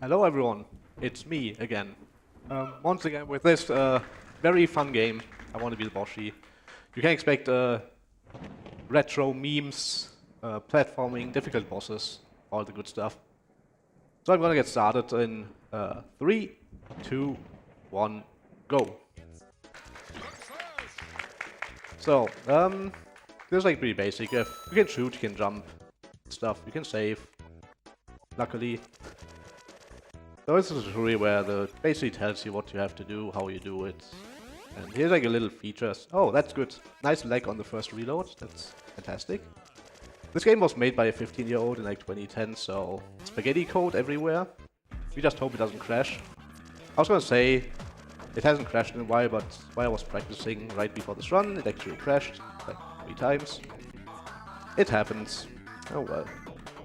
Hello everyone, it's me again. Once again with this very fun game, I want to be the Boshy. You can expect retro memes, platforming, difficult bosses, all the good stuff. So I'm gonna get started in 3, 2, 1, go. So, this is like pretty basic. You can shoot, you can jump, stuff, you can save, luckily. So this is a tutorial where it basically tells you what you have to do, how you do it. And here's like a little features. Oh, that's good. Nice lag on the first reload. That's fantastic. This game was made by a 15-year-old in like 2010, so spaghetti code everywhere. We just hope it doesn't crash. I was gonna say, it hasn't crashed in a while, but while I was practicing right before this run, it actually crashed like 3 times. It happens. Oh well.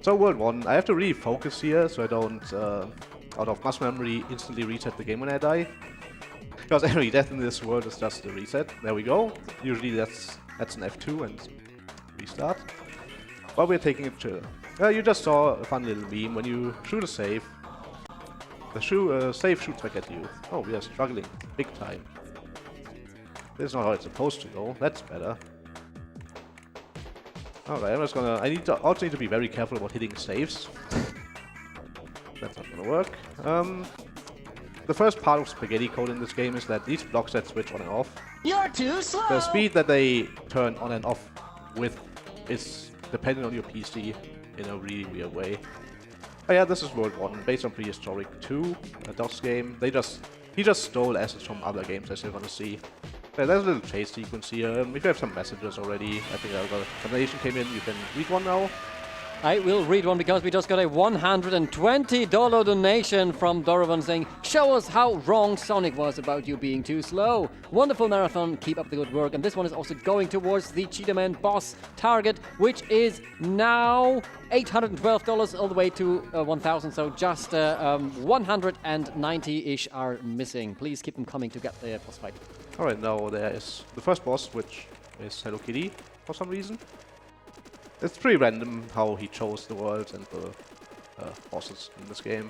So World 1, I have to really focus here so I don't out of muscle memory instantly reset the game when I die. Because every death in this world is just a reset. There we go. Usually that's an F2 and restart. But we're taking it chill. You just saw a fun little meme. When you shoot a save, the save shoots back at you. Oh, we are struggling big time. This is not how it's supposed to go. That's better. Alright, I'm just gonna... I also need to be very careful about hitting saves. That's not gonna work. The first part of spaghetti code in this game is that these blocks that switch on and off. You're too slow! The speed that they turn on and off with is dependent on your PC in a really weird way. Oh yeah, this is World 1, based on Prehistoric 2, a DOS game. He just stole assets from other games, as you're gonna see. There's a little chase sequence here. If you have some messages already, I think a donation came in, you can read one now. I will read one because we just got a $120 donation from Dorovan saying, "Show us how wrong Sonic was about you being too slow. Wonderful marathon, keep up the good work." And this one is also going towards the Cheetahman Boss target, which is now $812 all the way to 1,000. So just 190-ish are missing. Please keep them coming to get the boss fight. Alright, now there is the first boss, which is Hello Kitty for some reason. It's pretty random how he chose the worlds and the bosses in this game.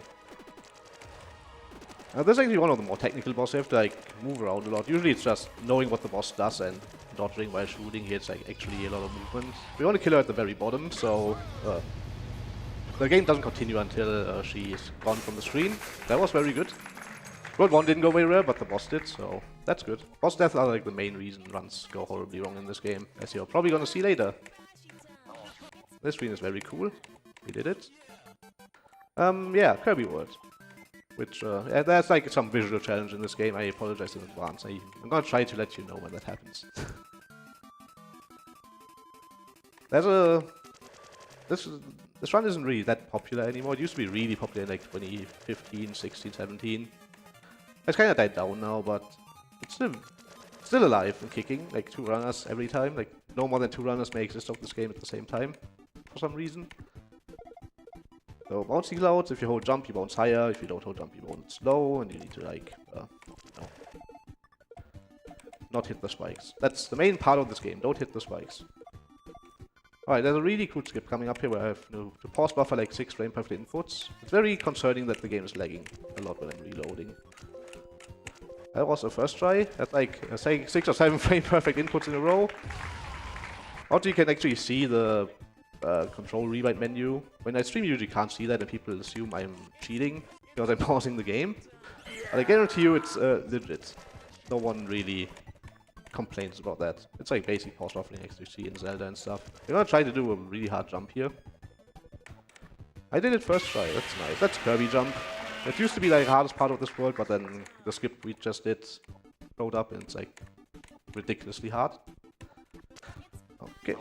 This is actually one of the more technical bosses. You have to like move around a lot. Usually it's just knowing what the boss does and dodging while shooting. Here it's like actually a lot of movement. We want to kill her at the very bottom, so the game doesn't continue until she is gone from the screen. That was very good. World 1 didn't go very well, but the boss did, so that's good. Boss deaths are like the main reason runs go horribly wrong in this game, as you're probably gonna see later. This screen is very cool. We did it. Yeah, Kirby World. Which, yeah, there's like some visual challenge in this game. I apologize in advance. I'm gonna try to let you know when that happens. This run isn't really that popular anymore. It used to be really popular in like 2015, 16, 17. It's kind of died down now, but it's still alive and kicking. Like 2 runners every time. Like no more than 2 runners may exist of this game at the same time. For some reason. So bouncy clouds, if you hold jump you bounce higher, if you don't hold jump you bounce low, and you need to like, not hit the spikes. That's the main part of this game, don't hit the spikes. Alright, there's a really cool skip coming up here where I have to pause buffer like 6 frame perfect inputs. It's very concerning that the game is lagging a lot when I'm reloading. That was the first try, at like say 6 or 7 frame perfect inputs in a row. Also you can actually see the control rewrite menu. When I stream you usually can't see that and people assume I'm cheating because I'm pausing the game. But I guarantee you it's legit. No one really complains about that. It's like basic pause buffering as you see in Zelda and stuff. You're gonna try to do a really hard jump here. I did it first try, that's nice. That's Kirby jump. It used to be like the hardest part of this world, but then the skip we just did showed up and it's like ridiculously hard. Okay.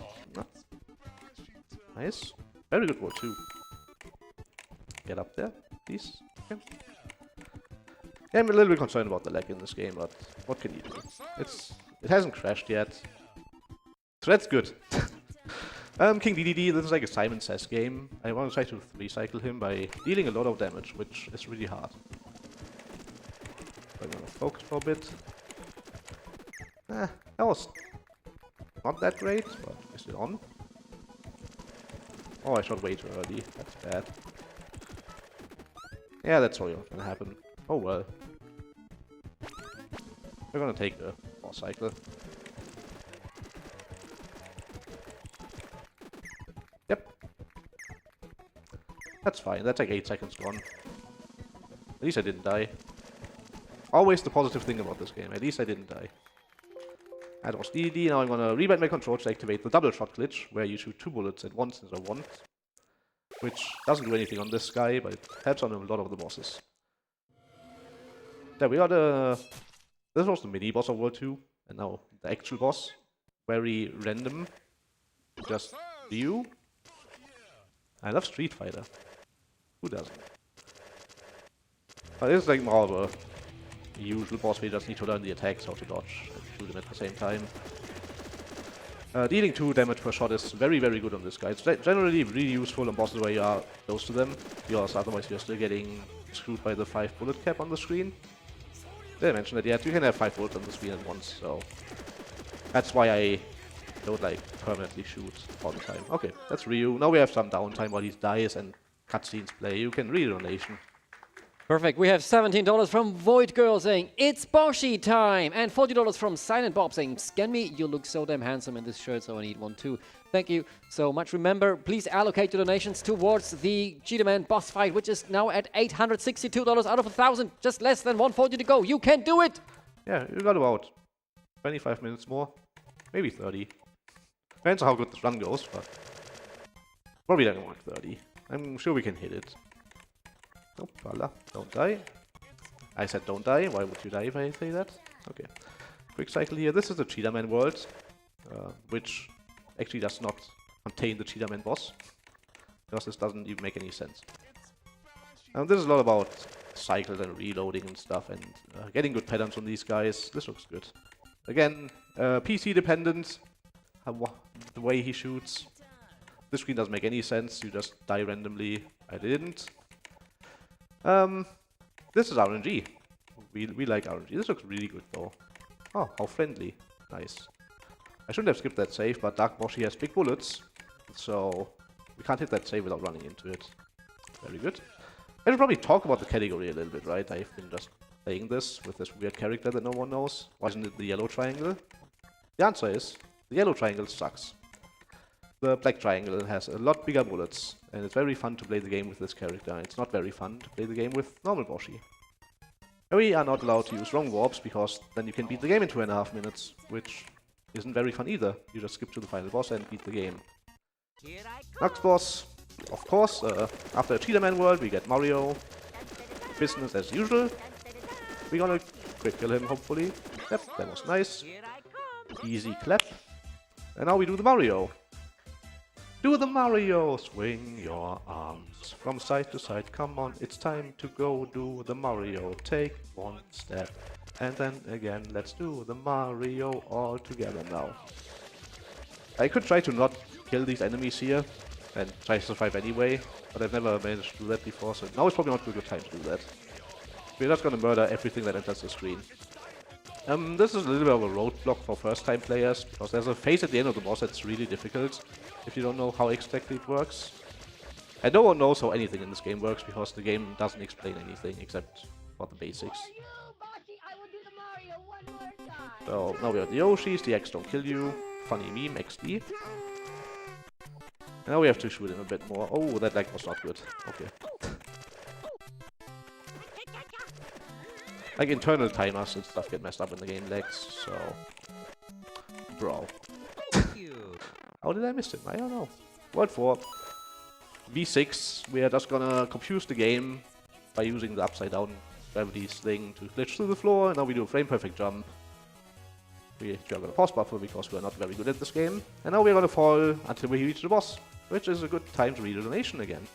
Nice. Very good roll too. Get up there, please. Okay. Yeah, I'm a little bit concerned about the lag in this game, but what can you do? It hasn't crashed yet. So that's good. King DDD, this is like a Simon Says game. I want to try to recycle him by dealing a lot of damage, which is really hard. I'm gonna focus for a bit. That was not that great, but is it on? Oh, I shot way too early. That's bad. Yeah, that's probably not gonna happen. Oh well. We're gonna take the boss cycle. Yep. That's fine. That's like 8 seconds gone. At least I didn't die. Always the positive thing about this game. At least I didn't die. That was DD. Now I'm gonna rebind my controls to activate the double shot glitch, where you shoot 2 bullets at once instead of 1. Which doesn't do anything on this guy, but it helps on a lot of the bosses. There we are. This was the mini boss of World 2, and now the actual boss. Very random. Just you. I love Street Fighter. Who doesn't? But this is like more of a usual boss where you just need to learn the attacks, how to dodge, and shoot them at the same time. Dealing 2 damage per shot is very, very good on this guy. It's generally really useful on bosses where you are close to them, because otherwise you're still getting screwed by the 5 bullet cap on the screen. Did I mention that yet? You can have 5 bullets on the screen at once, so that's why I don't like permanently shoot all the time. Okay, that's Ryu. Now we have some downtime while he dies and cutscenes play. You can read a donation. Perfect. We have $17 from Void Girl saying, it's Boshy time! And $40 from Silent Bob saying, scan me, you look so damn handsome in this shirt, so I need one too. Thank you so much. Remember, please allocate your donations towards the Cheetahman Boss fight, which is now at $862 out of 1,000. Just less than 140 to go. You can do it! Yeah, you got about 25 minutes more. Maybe 30. Depends on how good this run goes, but probably like more like 30. I'm sure we can hit it. Nope, voila. Don't die. I said don't die. Why would you die if I say that? Okay. Quick cycle here. This is the Cheetahman world, which actually does not contain the Cheetahman boss, because this doesn't even make any sense. This is a lot about cycles and reloading and stuff, and getting good patterns on these guys. This looks good. Again, PC dependent. The way he shoots. This screen doesn't make any sense. You just die randomly. I didn't. This is RNG. We like RNG. This looks really good though. Oh, how friendly. Nice. I shouldn't have skipped that save, but Dark Boshy has big bullets, so we can't hit that save without running into it. Very good. I should probably talk about the category a little bit, right? I've been just playing this with this weird character that no one knows. Why isn't it the yellow triangle? The answer is, the yellow triangle sucks. The black triangle has a lot bigger bullets, and it's very fun to play the game with this character. It's not very fun to play the game with normal Boshy. We are not allowed to use wrong warps, because then you can beat the game in 2.5 minutes, which isn't very fun either. You just skip to the final boss and beat the game. Next boss, of course, after a Cheetahman world we get Mario. Business as usual. We're gonna quick kill him, hopefully. Yep, that was nice. Easy clap. And now we do the Mario. Do the Mario! Swing your arms from side to side. Come on, it's time to go do the Mario. Take one step. And then again, let's do the Mario all together now. I could try to not kill these enemies here and try to survive anyway, but I've never managed to do that before, so now is probably not a good time to do that. We're just gonna murder everything that enters the screen. This is a little bit of a roadblock for first-time players, because there's a phase at the end of the boss that's really difficult if you don't know how exactly it works. And no one knows how anything in this game works, because the game doesn't explain anything except for the basics. So now we have the Yoshis, the X don't kill you, funny meme, XD. And now we have to shoot him a bit more. Oh, that lag was not good. Okay. Like internal timers and stuff get messed up when the game lags, so... Bro. How did I miss him? I don't know. World 4. V6, we are just gonna confuse the game by using the upside down gravity thing to glitch through the floor, and now we do a frame perfect jump. We are gonna pause buffer because we are not very good at this game, and now we are gonna fall until we reach the boss, which is a good time to read a donation again.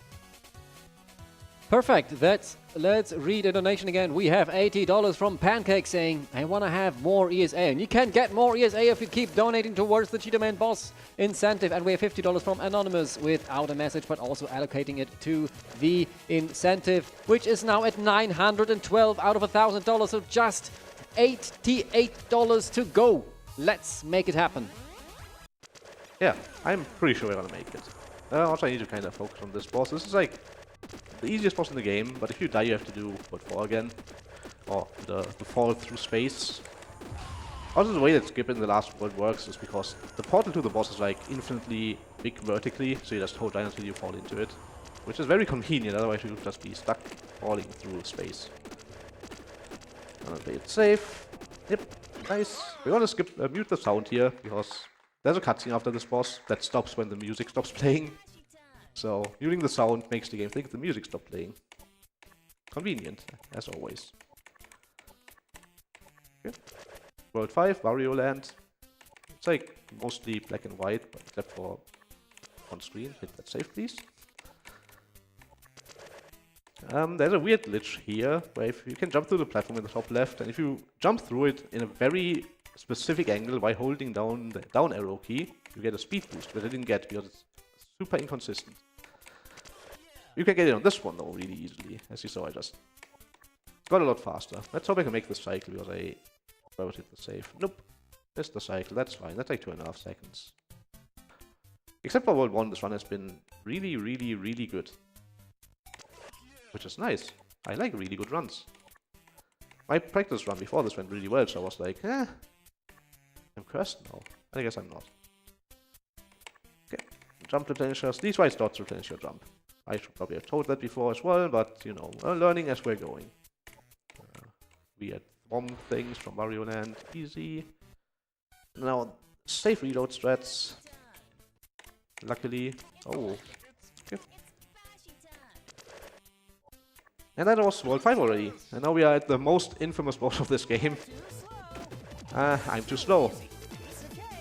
Perfect. Let's read a donation again. We have $80 from Pancake saying, I want to have more ESA. And you can get more ESA if you keep donating towards the Cheetahman Boss incentive. And we have $50 from Anonymous without a message, but also allocating it to the incentive, which is now at $912 out of $1,000. So just $88 to go. Let's make it happen. Yeah, I'm pretty sure we're gonna make it. Also, I need to kind of focus on this boss. This is like the easiest boss in the game, but if you die you have to do World 4 again. Or the fall through space. Also the way that skip in the last world works is because the portal to the boss is like infinitely big vertically, so you just hold down until you fall into it. Which is very convenient, otherwise you would just be stuck falling through space. I'm gonna play it safe. Yep, nice. We're gonna skip mute the sound here, because there's a cutscene after this boss that stops when the music stops playing. So, muting the sound makes the game think the music stopped playing. Convenient, as always. Okay. World 5, Wario Land. It's like mostly black and white, but except for on screen. Hit that save, please. There's a weird glitch here, where if you can jump through the platform in the top left, and if you jump through it in a very specific angle by holding down the down arrow key, you get a speed boost, which I didn't get because it's super inconsistent. You can get it on this one though, really easily. As you saw, I just got a lot faster. Let's hope I can make this cycle, because I would hit the save. Nope. Missed the cycle, that's fine. That's like 2.5 seconds. Except for World 1, this run has been really, really, really good. Which is nice. I like really good runs. My practice run before this went really well, so I was like, I'm cursed now. I guess I'm not. Okay, jump replenishers. These white dots replenish your jump. I should probably have told that before as well, but you know, learning as we're going. Weird bomb things from Wario Land. Easy. Now, safe reload strats. Luckily. Oh. Okay. And that was World 5 already. And now we are at the most infamous boss of this game. I'm too slow.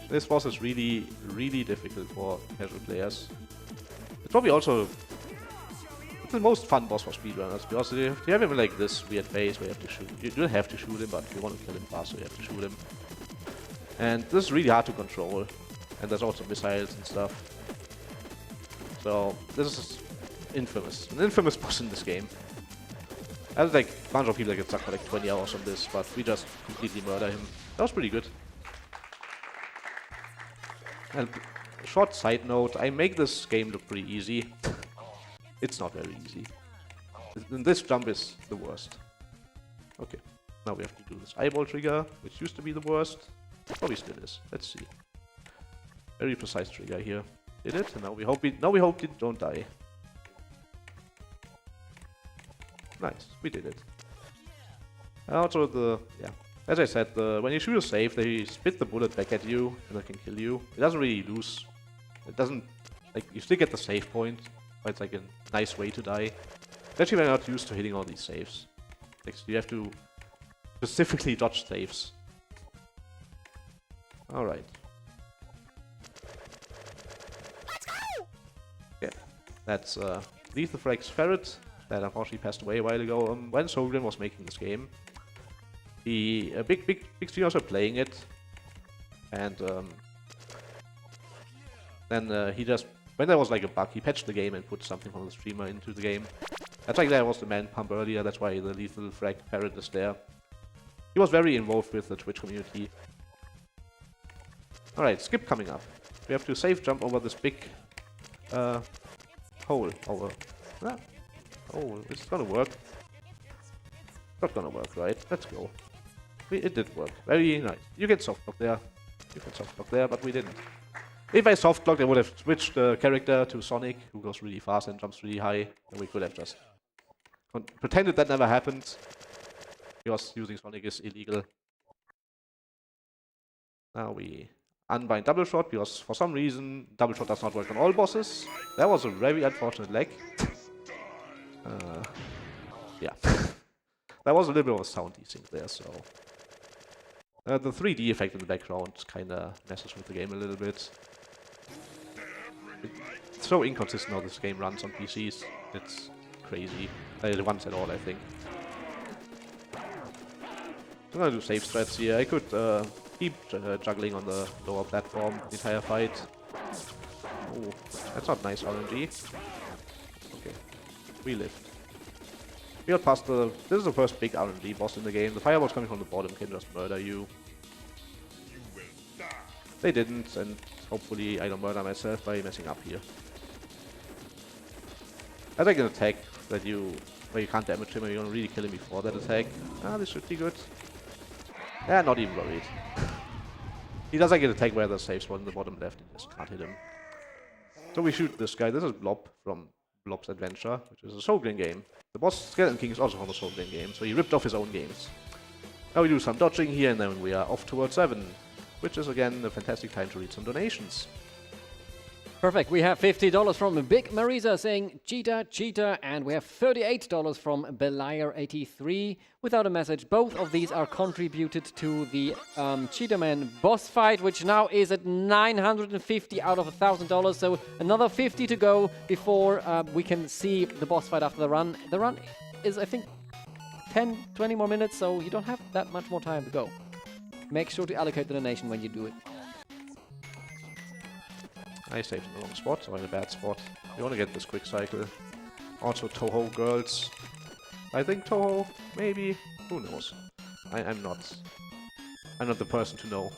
This boss is really, really difficult for casual players. It's probably also the most fun boss for speedrunners, because you have him in like this weird phase where you have to shoot. You don't have to shoot him, but you want to kill him fast, so you have to shoot him. And this is really hard to control. And there's also missiles and stuff. So this is infamous. An infamous boss in this game. There's like a bunch of people that get stuck for like 20 hours on this, but we just completely murder him. That was pretty good. And short side note, I make this game look pretty easy. It's not very easy. And this jump is the worst. Okay, now we have to do this eyeball trigger, which used to be the worst. Probably still is. Let's see. Very precise trigger here. Did it? And now we hope we don't die. Nice, we did it. Also as I said, when you shoot a save, they spit the bullet back at you and it can kill you. It doesn't really lose. It doesn't, like, you still get the save point, but it's like a nice way to die. Especially when you're not used to hitting all these saves. Like, so you have to specifically dodge saves. Alright. Yeah, that's Lethal Frag's Ferret. That unfortunately passed away a while ago. When Soulgrim was making this game, big streamers were playing it, and then he just, when there was like a bug, he patched the game and put something from the streamer into the game. That's like there was the man pump earlier. That's why the Lethal Frag Ferret is there. He was very involved with the Twitch community. All right, skip coming up. We have to safe jump over this big hole. Oh, it's gonna work. Not gonna work, right? Let's go. It did work. Very nice. You can soft block there. You can soft block there, but we didn't. If I soft blocked, I would have switched the character to Sonic, who goes really fast and jumps really high, and we could have just pretended that never happened, because using Sonic is illegal. Now we unbind double shot, because for some reason double shot does not work on all bosses. That was a very unfortunate lag. Yeah. That was a little bit of a sound desync there, so... the 3D effect in the background kinda messes with the game a little bit. It's so inconsistent how this game runs on PCs. It's crazy. It runs at all, I think. I'm gonna do safe strats here. I could keep juggling on the lower platform the entire fight. Oh, that's not nice RNG. Okay, we lived. We got past the... This is the first big RNG boss in the game. The fireballs coming from the bottom can just murder you. They didn't, and hopefully I don't murder myself by messing up here. I take an attack that where you can't damage him and you don't really kill him before that attack. Ah, this should be good. Yeah, not even worried. He does like an attack where the safe spot in the bottom left, and just can't hit him. So we shoot this guy. This is Blob from Blob's Adventure, which is a Soulblind game. The boss Skeleton King is also from a Soulblind game, so he ripped off his own games. Now we do some dodging here, and then we are off towards 7, which is again a fantastic time to read some donations. Perfect. We have $50 from Big Marisa saying Cheetah, Cheetah, and we have $38 from Beliar83 without a message. Both of these are contributed to the Cheetahman Boss fight, which now is at $950 out of $1,000. So another 50 to go before we can see the boss fight after the run. The run is, I think, 10, 20 more minutes, so you don't have that much more time to go. Make sure to allocate the donation when you do it. I saved in the wrong spot, or in a bad spot. We want to get this quick cycle. Also Toho girls. I think Toho, maybe. Who knows? I'm not the person to know.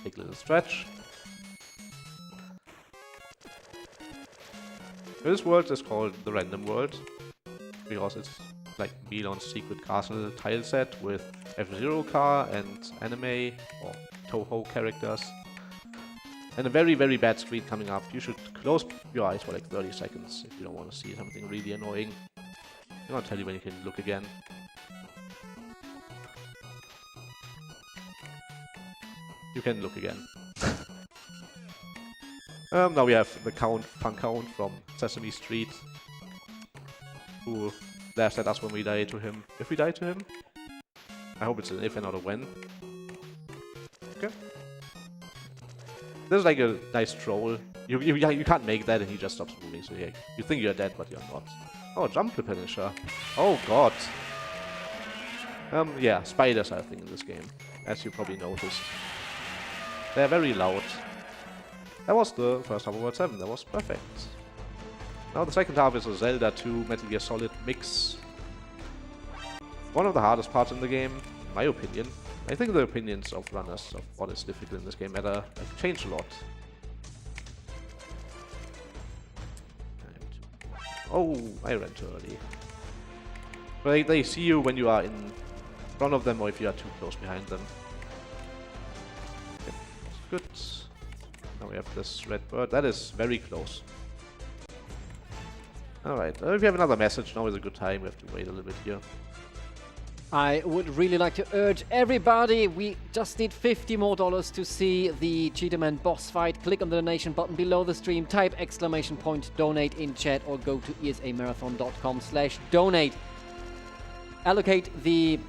Take a little stretch. This world is called the Random World, because it's like Milon's Secret Castle tile set with F-Zero car and anime or Toho characters. And a very, very bad screen coming up. You should close your eyes for like 30 seconds if you don't want to see something really annoying. I'm gonna tell you when you can look again. You can look again. Now we have the Punk Count from Sesame Street, who laughs at us when we die to him. If we die to him, I hope it's an if and not a when. Okay. This is like a nice troll. You can't make that and he just stops moving, so you think you're dead, but you're not. Oh, jump replenisher. Oh god. Yeah, spiders are a thing in this game, as you probably noticed. They're very loud. That was the first half of World 7, that was perfect. Now the second half is a Zelda 2 Metal Gear Solid mix. One of the hardest parts in the game, in my opinion. I think the opinions of runners of what is difficult in this game have changed a lot. Oh, I ran too early. But they see you when you are in front of them or if you are too close behind them. Okay, good. Now we have this red bird. That is very close. Alright, if you have another message, now is a good time. We have to wait a little bit here. I would really like to urge everybody, we just need $50 more to see the Cheetahman Boss fight. Click on the donation button below the stream, type !donate in chat or go to esamarathon.com/donate. Allocate the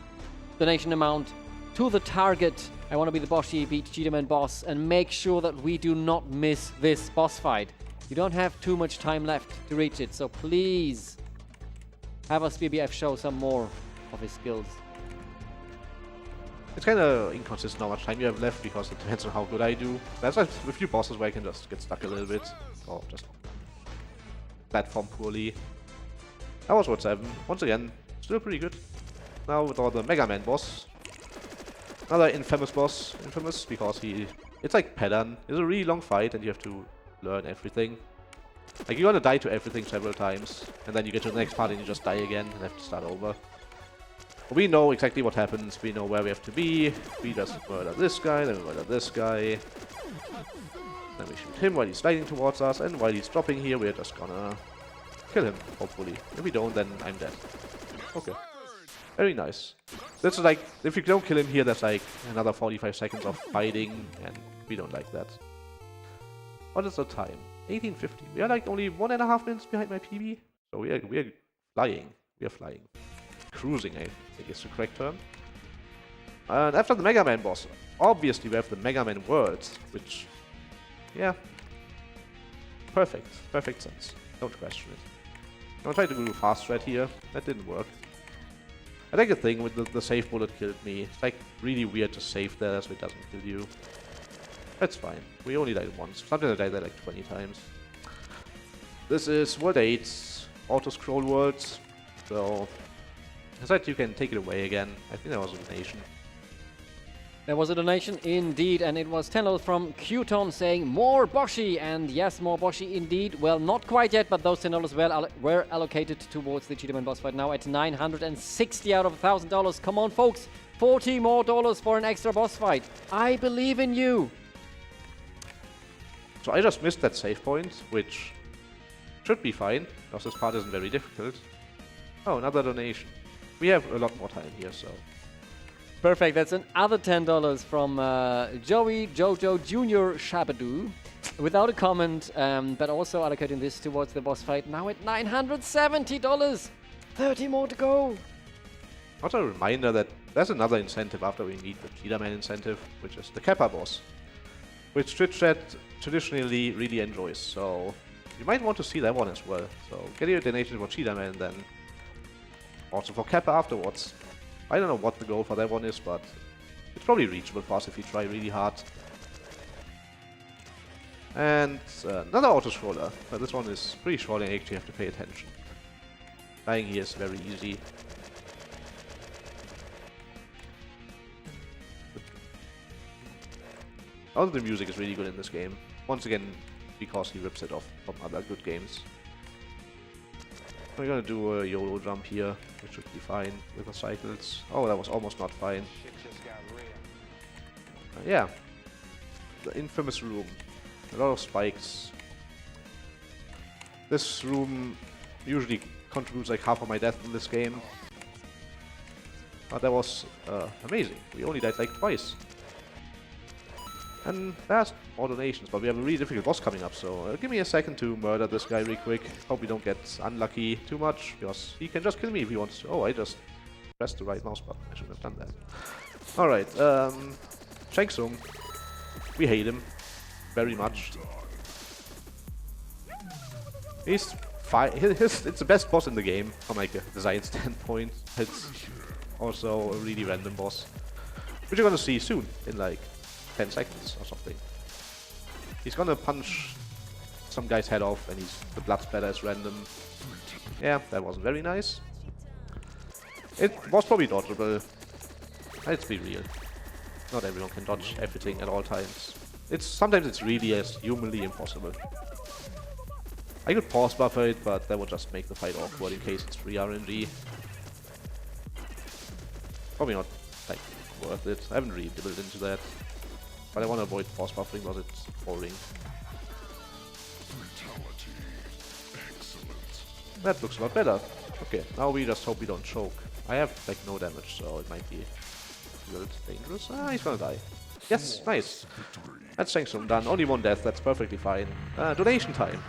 donation amount to the target. I want to be the Boshy, beat Cheetahman Boss, and make sure that we do not miss this boss fight. You don't have too much time left to reach it, so please have us BBF show some more of his skills. It's kind of inconsistent how much time you have left because it depends on how good I do. There's a few bosses where I can just get stuck a little bit or just platform poorly. That was World 7. Once again, still pretty good. Now with all the Mega Man boss. Another infamous boss. Infamous because it's like Padan. It's a really long fight and you have to learn everything. Like you're gonna die to everything several times and then you get to the next part and you just die again and have to start over. We know exactly what happens, we know where we have to be. We just murder this guy, then we murder this guy. Then we shoot him while he's sliding towards us, and while he's dropping here, we're just gonna kill him, hopefully. If we don't, then I'm dead. Okay. Very nice. This is like, if you don't kill him here, that's like another 45 seconds of fighting, and we don't like that. What is the time? 1850. We are like only 1.5 minutes behind my PB. So we are flying. We are flying. Cruising, I think is the correct term. And after the Mega Man boss, obviously we have the Mega Man worlds, which, yeah, perfect sense. Don't question it. I'll try to do a fast thread here. That didn't work. I think the thing with the save bullet killed me. It's like really weird to save there so it doesn't kill you. That's fine. We only died once. Sometimes I died there like 20 times. This is World 8, auto-scroll worlds. So, in fact, you can take it away again. I think that was a nation. There was a donation indeed, and it was $10 from Qton saying more Boshy, and yes, more Boshy indeed. Well, not quite yet, but those $10 were allocated towards the Cheetahman Boss fight. Now at $960 out of $1,000. Come on, folks, $40 more for an extra boss fight. I believe in you. So I just missed that save point, which should be fine, because this part isn't very difficult. Oh, another donation. We have a lot more time here, so... Perfect, that's another $10 from Joey Jojo Jr. Shabadoo. Without a comment, but also allocating this towards the boss fight. Now at $970! 30 more to go! Also a reminder that there's another incentive after we meet the Cheetahman incentive, which is the Kappa boss, which Twitch chat traditionally really enjoys, so you might want to see that one as well. So get your donation for Cheetahman, then also for Kappa afterwards. I don't know what the goal for that one is, but it's probably reachable for us if we try really hard. And another auto-scroller, but this one is pretty short and you actually have to pay attention. Dying here is very easy. Also the music is really good in this game. Once again, because he rips it off from other good games. We're gonna do a YOLO jump here, which should be fine with the cycles. Oh, that was almost not fine. Yeah. The infamous room. A lot of spikes. This room usually contributes like half of my death in this game. But that was amazing. We only died like twice. And there's more donations, but we have a really difficult boss coming up, so give me a second to murder this guy real quick. Hope we don't get unlucky too much, because he can just kill me if he wants to. Oh, I just pressed the right mouse button. I shouldn't have done that. Alright, Shang Tsung. We hate him very much. He's fine. It's the best boss in the game from like a design standpoint. It's also a really random boss, which you're gonna see soon in like 10 seconds or something. He's gonna punch some guy's head off and the blood splatter is random. Yeah, that wasn't very nice. It was probably dodgeable. Let's be real. Not everyone can dodge everything at all times. Sometimes it's really as humanly impossible. I could pause buffer it, but that would just make the fight awkward in case it's free RNG. Probably not like worth it. I haven't really dabbled into that. But I want to avoid force buffering because it's boring. That looks a lot better. Okay, now we just hope we don't choke. I have like no damage, so it might be a little dangerous. Ah, he's gonna die. Yes, nice. That's Shang Tsung done. Only one death, that's perfectly fine. Donation time.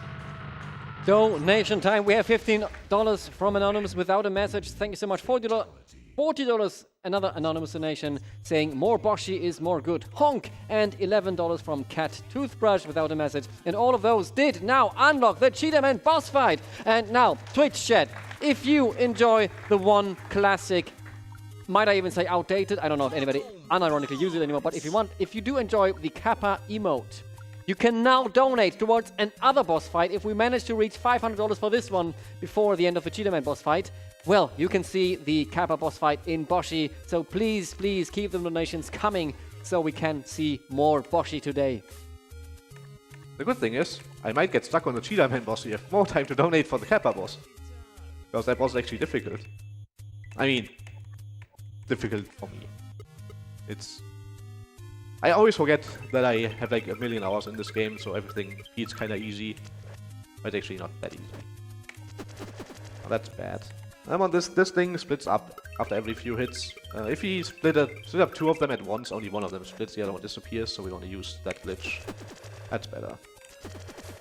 Donation time. We have $15 from Anonymous without a message. Thank you so much. $40, another anonymous donation saying more Boshy is more good. Honk! And $11 from Cat Toothbrush without a message. And all of those did now unlock the Cheetahman boss fight. And now, Twitch chat, if you enjoy the one classic, might I even say outdated, I don't know if anybody unironically uses it anymore, but if you do enjoy the Kappa emote, you can now donate towards another boss fight. If we manage to reach $500 for this one before the end of the Cheetahman boss fight, well, you can see the Kappa boss fight in Boshy. So please, please keep the donations coming so we can see more Boshy today. The good thing is, I might get stuck on the Cheetahman boss so you have more time to donate for the Kappa boss. Because that boss is actually difficult. I mean, difficult for me. I always forget that I have like a million hours in this game, so everything feels kinda easy. But it's actually not that easy. Oh, that's bad. This thing splits up after every few hits. If he split up two of them at once, only one of them splits, the other one disappears, so we want to use that glitch. That's better.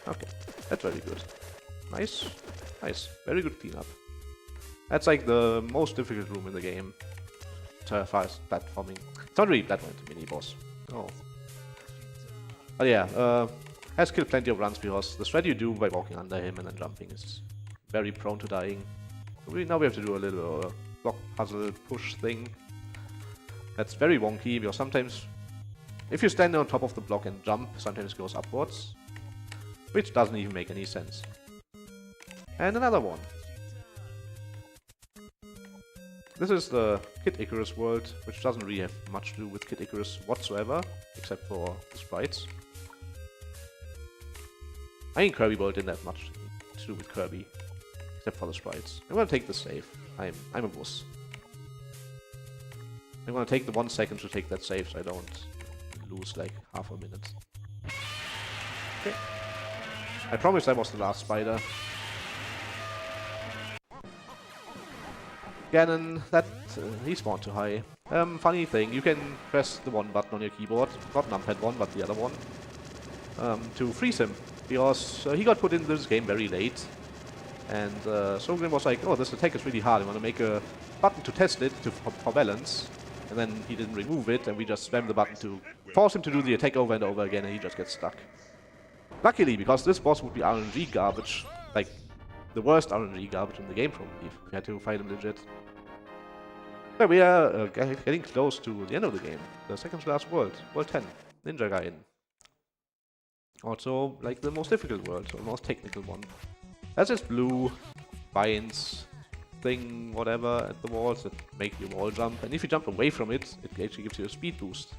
Okay, that's very good. Nice. Nice. Very good cleanup. That's like the most difficult room in the game. As far as platforming. It's not really platforming, it's a mini-boss. Oh. But yeah, has killed plenty of runs because the strat you do by walking under him and then jumping is very prone to dying. Now we have to do a little block puzzle push thing. That's very wonky because sometimes if you stand on top of the block and jump, sometimes it goes upwards, which doesn't even make any sense. And another one. This is the Kid Icarus world, which doesn't really have much to do with Kid Icarus whatsoever, except for the sprites. I mean, Kirby World didn't have much to do with Kirby, except for the sprites. I'm gonna take the save. I'm a wuss. I'm gonna take the 1 second to take that save so I don't lose like half a minute. Okay. I promise that was the last spider. Ganon, that he spawned too high. Funny thing, you can press the 1 button on your keyboard, not numpad 1 but the other one, to freeze him, because he got put in this game very late. And Sogren was like, oh, this attack is really hard, I want to make a button to test it for balance. And then he didn't remove it, and we just spammed the button to force him to do the attack over and over again, and he just gets stuck. Luckily, because this boss would be RNG garbage, like the worst RNG garbage in the game probably, if we had to fight him legit. But we are getting close to the end of the game. The second to last world, World 10, Ninja Gaiden. Also, like the most difficult world, so the most technical one. That's this blue vines thing, whatever, at the walls that make you wall jump, and if you jump away from it, it actually gives you a speed boost.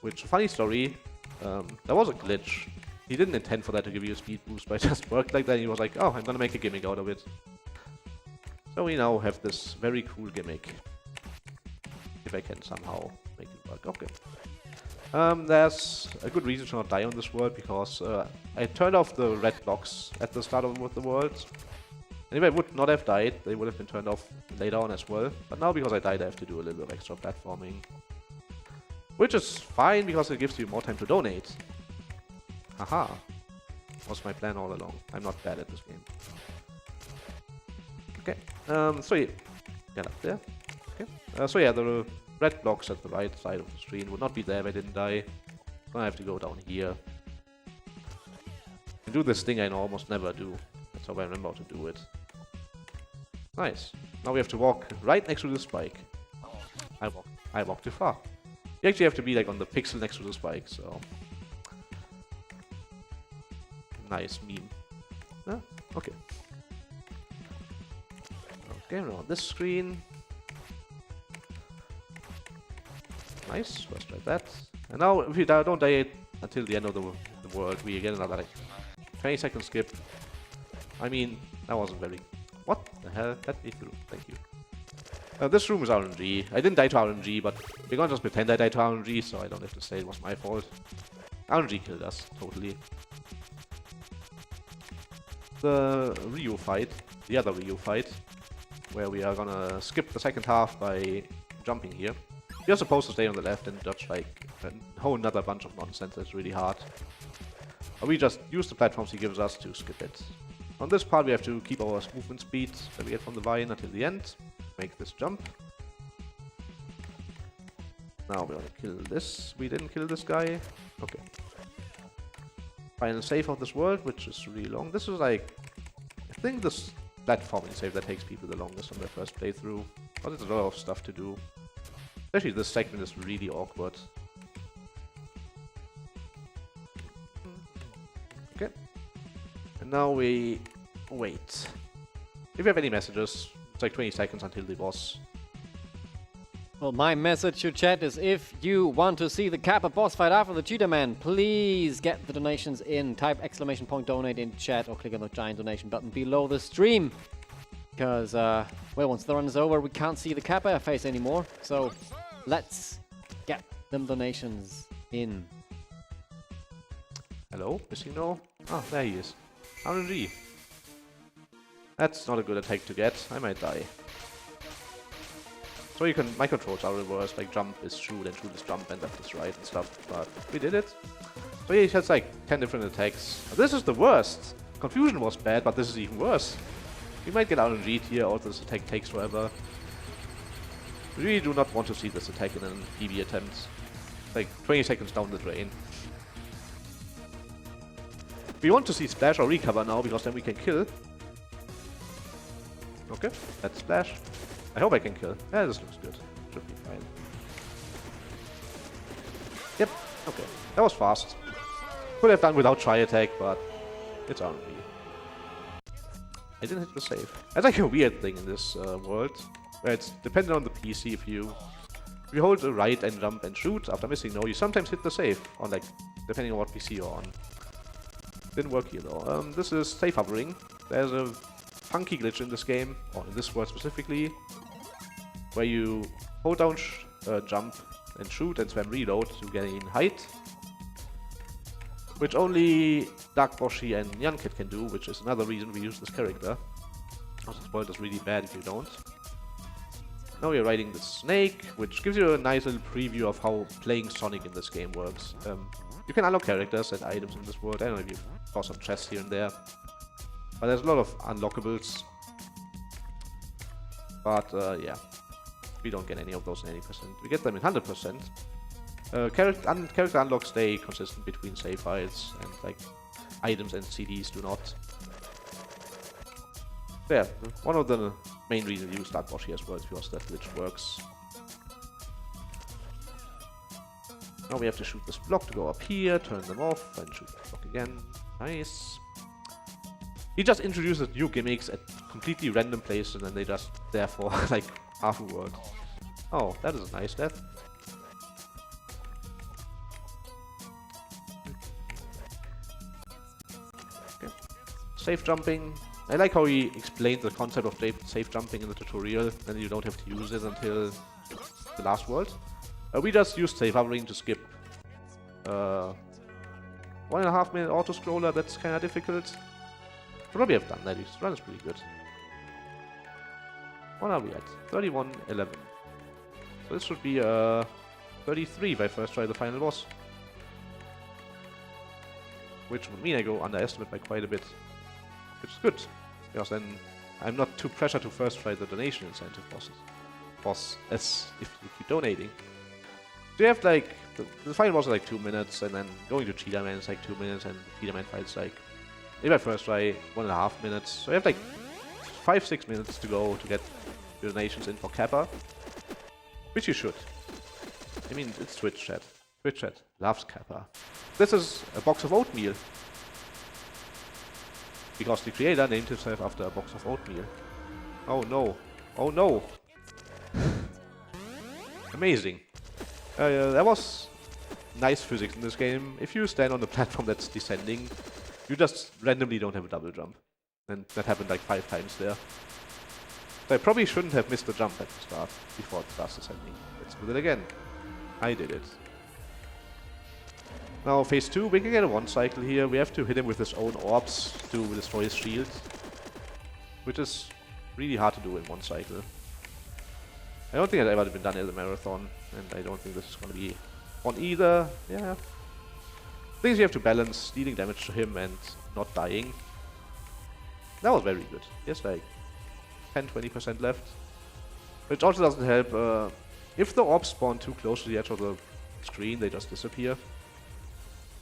Which, funny story, there was a glitch. He didn't intend for that to give you a speed boost, but it just worked like that, and he was like, oh, I'm gonna make a gimmick out of it. So we now have this very cool gimmick. If I can somehow make it work. Okay. There's a good reason to not die on this world, because I turned off the red blocks at the start of the world. And if I would not have died, they would have been turned off later on as well. But now, because I died, I have to do a little bit of extra platforming. Which is fine, because it gives you more time to donate. Haha. Was my plan all along. I'm not bad at this game. Okay. So yeah. Get up there. Okay. So yeah, the red blocks at the right side of the screen would not be there if I didn't die. So I have to go down here. And do this thing I almost never do. That's how I remember how to do it. Nice. Now we have to walk right next to the spike. I walked too far. You actually have to be like on the pixel next to the spike, so... Nice meme. Ah, okay. Okay, now on this screen. Nice, first try that. And now, if we don't die until the end of the world, we get another like 20 second skip. I mean, that wasn't very... What the hell? Let me through. Thank you. This room is RNG. I didn't die to RNG, but we're gonna just pretend I died to RNG, so I don't have to say it was my fault. RNG killed us, totally. The Ryu fight, the other Ryu fight, where we are gonna skip the second half by jumping here. You're supposed to stay on the left and dodge like a whole nother bunch of nonsense that's really hard. But we just use the platforms he gives us to skip it. On this part we have to keep our movement speed that we get from the vine until the end. Make this jump. Now we're gonna kill this. We didn't kill this guy. Okay. Final save of this world, which is really long. This is like... I think this platforming save that takes people the longest on their first playthrough. But there's a lot of stuff to do. Especially this segment is really awkward. Okay. And now we wait. If you have any messages, it's like 20 seconds until the boss. Well, my message to chat is if you want to see the Kappa boss fight after the Cheetahman, please get the donations in. Type !donate in chat or click on the giant donation button below the stream. Because, well, once the run is over, we can't see the Kappa face anymore. So, let's get them donations in. Hello? Missing no? Ah, there he is. RNG. That's not a good attack to get. I might die. So you can, my controls are reversed, like jump is shoot and shoot is jump and left is right and stuff, but we did it. So yeah, he has like 10 different attacks. This is the worst! Confusion was bad, but this is even worse. We might get RNG'd here, or this attack takes forever. We really do not want to see this attack in an PB attempt. Like 20 seconds down the drain. We want to see splash or recover now, because then we can kill. Okay, that's splash. I hope I can kill. Yeah, this looks good. Should be fine. Yep, okay. That was fast. Could have done without try attack, but it's RNG. I didn't hit the save. That's like a weird thing in this world, where it's dependent on the PC. If you hold the right and jump and shoot after missing no, you sometimes hit the save on like depending on what PC you're on. Didn't work here though. This is safe hovering. There's a funky glitch in this game, or in this world specifically, where you hold down jump and shoot and spam reload to gain height, which only Dark Boshy and Yanket can do, which is another reason we use this character. Also, the spoiler is really bad if you don't. Now we are riding the snake, which gives you a nice little preview of how playing Sonic in this game works. You can unlock characters and items in this world. I don't know if you saw some chests here and there, but there's a lot of unlockables. But yeah, we don't get any of those in 80%. We get them in 100%. Character unlocks stay consistent between save files, and like items and CDs do not. So yeah, one of the main reasons you use Dark Boshy as well is because that glitch works. Now we have to shoot this block to go up here, turn them off, and shoot the block again. Nice. He just introduces new gimmicks at completely random places, and then they just there for like half a world. Oh, that is a nice death. Okay. Safe jumping. I like how he explained the concept of safe jumping in the tutorial, then you don't have to use it until the last world. We just used safe hovering to skip 1.5 minute auto scroller. That's kind of difficult. Probably have done that. This run is pretty good. What are we at? 31:11. So this should be 33 if I first try the final boss. Which would mean I go underestimate by quite a bit. Which is good, because then I'm not too pressured to first try the donation incentive boss as if you keep donating. So you have like, the final boss is like 2 minutes, and then going to Cheetahman is like 2 minutes, and the Cheetahman fight is like, if I first try, 1.5 minutes. So you have like 5-6 minutes to go to get your donations in for Kappa. Which you should. I mean, it's Twitch chat. Twitch chat loves Kappa. This is a box of oatmeal. Because the creator named himself after a box of oatmeal. Oh no. Oh no. Amazing. There was nice physics in this game. If you stand on the platform that's descending, you just randomly don't have a double jump. And that happened like 5 times there. So I probably shouldn't have missed the jump at the start, before it starts descending. Let's do it again. I did it. Now phase 2, we can get a 1 cycle here. We have to hit him with his own orbs to destroy his shield. Which is really hard to do in 1 cycle. I don't think I've ever been done at the marathon, and I don't think this is going to be on either. Yeah. Things you have to balance, dealing damage to him and not dying. That was very good. Yes, like 10-20% left. Which also doesn't help. If the orbs spawn too close to the edge of the screen, they just disappear.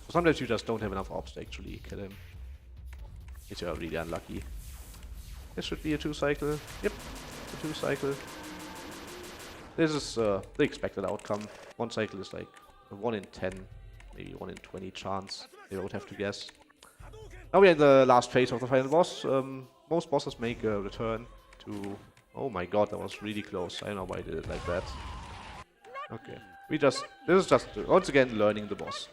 So sometimes you just don't have enough orbs to actually kill him. If you're really unlucky. This should be a 2 cycle. Yep, a 2 cycle. This is the expected outcome. 1 cycle is like a 1 in 10, maybe 1 in 20 chance. I would have to guess. Now we're in the last phase of the final boss. Most bosses make a return to... Oh my god, that was really close. I don't know why I did it like that. Okay. This is just, once again, learning the boss.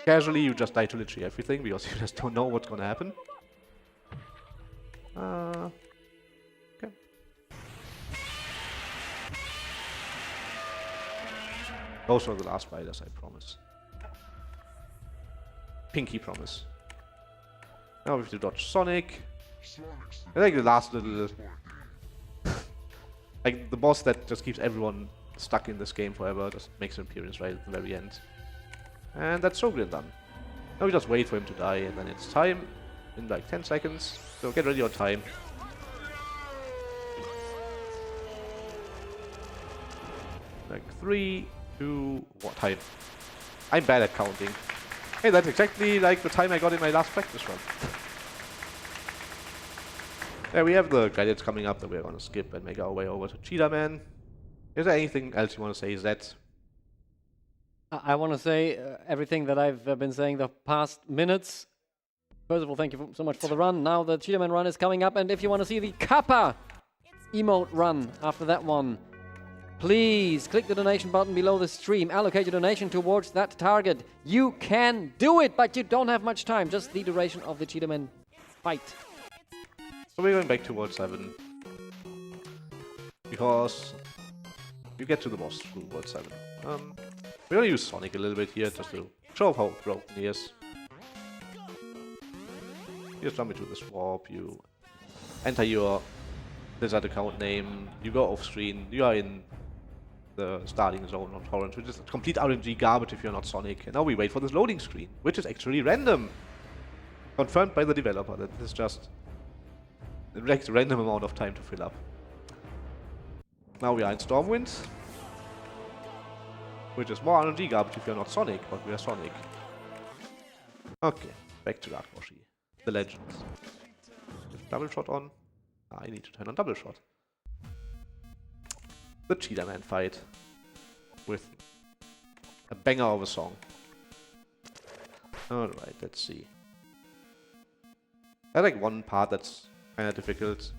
Casually, you just die to literally everything, because you just don't know what's gonna happen. Okay. Those are the last fighters, I promise. Pinky promise. Now we have to dodge Sonic. I like the last little... like the boss that just keeps everyone stuck in this game forever, just makes an appearance right at the very end. And that's so good done. Now we just wait for him to die, and then it's time in like 10 seconds. So get ready on time. Like 3, 2, 1, time. I'm bad at counting. Hey, that's exactly like the time I got in my last practice run. Yeah, we have the guidance coming up that we're gonna skip and make our way over to Cheetahman. Is there anything else you want to say, Zed? I want to say everything that I've been saying the past minutes. First of all, thank you so much for the run. Now the Cheetahman run is coming up, and if you want to see the Kappa emote run after that one. Please click the donation button below the stream. Allocate your donation towards that target. You can do it, but you don't have much time. Just the duration of the Cheetahman fight. So we're going back to World 7. Because you get to the boss through World 7. We're gonna use Sonic a little bit here just to show how broken he is. You just jump into the swap, you enter your Blizzard account name, you go off screen, you are in the starting zone on Torrent, which is complete RNG garbage if you're not Sonic. And now we wait for this loading screen, which is actually random. Confirmed by the developer that this is just a random amount of time to fill up. Now we are in Stormwind, which is more RNG garbage if you're not Sonic, but we are Sonic. Okay, back to Dark Boshy. The legend. Double shot on. I need to turn on double shot. The Cheetahman fight. With a banger of a song. Alright, let's see. I like one part that's kinda difficult.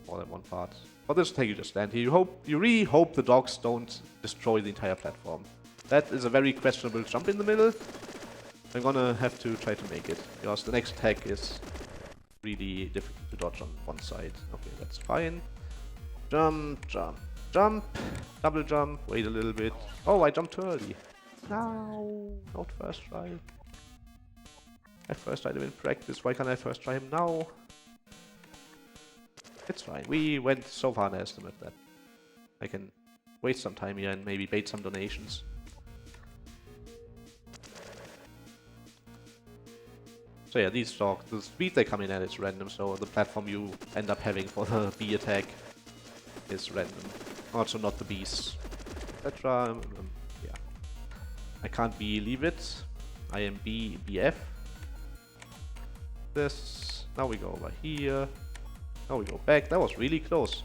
More than one part. For this take you just stand here. You really hope the dogs don't destroy the entire platform. That is a very questionable jump in the middle. I'm gonna have to try to make it, because the next tag is really difficult to dodge on one side. Okay, that's fine. Jump, jump, jump, double jump, wait a little bit. Oh, I jumped too early. No, not first try. I first tried him in practice, why can't I first try him now? It's fine, we went so far in estimate that I can waste some time here and maybe bait some donations. So yeah, these dogs, the speed they come in at is random, so the platform you end up having for the bee attack is random. Also not the bees, etc. Yeah. I can't believe it. I am BBF. This. Now we go over here. Now we go back. That was really close.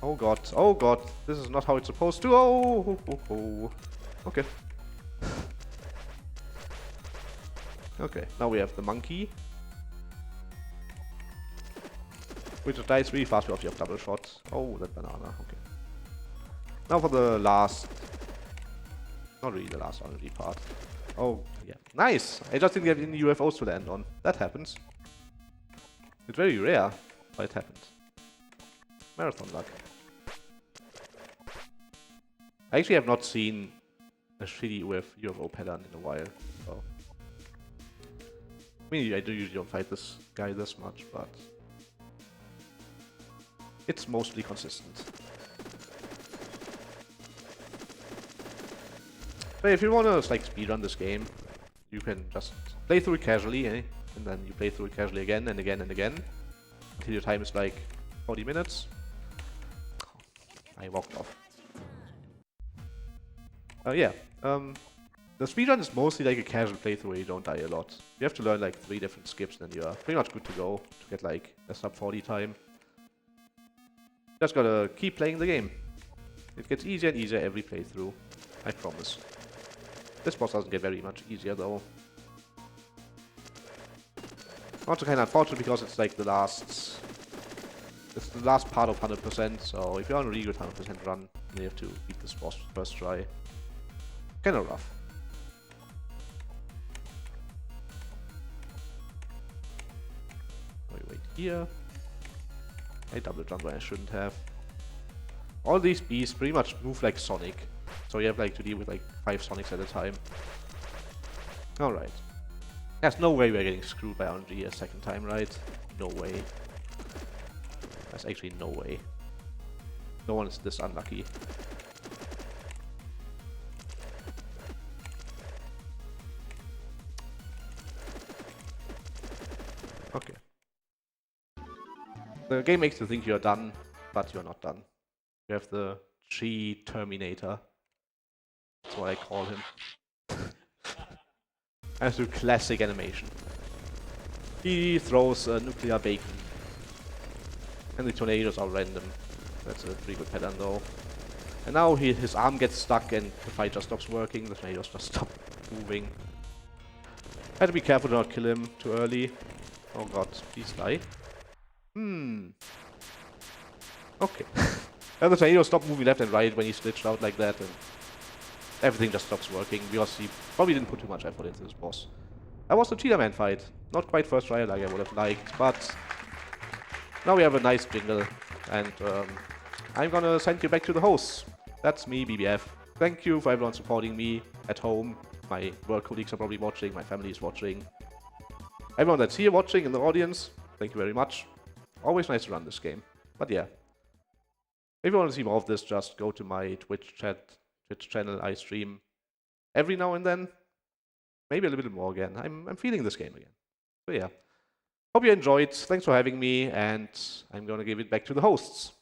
Oh god. Oh god. This is not how it's supposed to. Oh. Okay. Okay, now we have the monkey. Which dies really fast because you have double shots. Oh, that banana, okay. Now for the last... Not really the last RNG part. Oh, yeah. Nice! I just didn't get any UFOs to land on. That happens. It's very rare, but it happened. Marathon luck. I actually have not seen a shitty UFO pattern in a while, so... I mean, I usually don't fight this guy this much, but it's mostly consistent. But if you want to like speedrun this game, you can just play through it casually, and then you play through it casually again and again and again until your time is like 40 minutes. I walked off. Yeah. The speedrun is mostly like a casual playthrough where you don't die a lot. You have to learn like 3 different skips, then you are pretty much good to go to get like a sub 40 time. Just gotta keep playing the game. It gets easier and easier every playthrough, I promise. This boss doesn't get very much easier though. Also kinda unfortunate because it's like the last... It's the last part of 100%, so if you're on a really good 100% run, you have to beat this boss first try. Kinda rough. Wait here. I double jump when I shouldn't have. All these bees pretty much move like Sonic, so you have like to deal with like 5 Sonics at a time. Alright. There's no way we're getting screwed by RNG a second time, right? No way. There's actually no way. No one is this unlucky. Okay. The game makes you think you're done, but you're not done. You have the Cheetahman. That's what I call him. As a classic animation. He throws a nuclear bacon. And the tornadoes are random. That's a pretty good pattern though. And now his arm gets stuck and the fight just stops working. The tornadoes just stop moving. I have to be careful to not kill him too early. Oh god, please die. Okay. And the tornado stopped moving left and right when he glitched out like that, and everything just stops working because he probably didn't put too much effort into this boss. That was the Cheetahman fight. Not quite first try like I would have liked, but now we have a nice jingle, and I'm gonna send you back to the hosts. That's me, BBF. Thank you for everyone supporting me at home. My work colleagues are probably watching, my family is watching. Everyone that's here watching in the audience, thank you very much. Always nice to run this game. But yeah. If you want to see more of this, just go to my Twitch channel. I stream every now and then. Maybe a little bit more again. I'm feeling this game again. So yeah. Hope you enjoyed. Thanks for having me, and I'm gonna give it back to the hosts.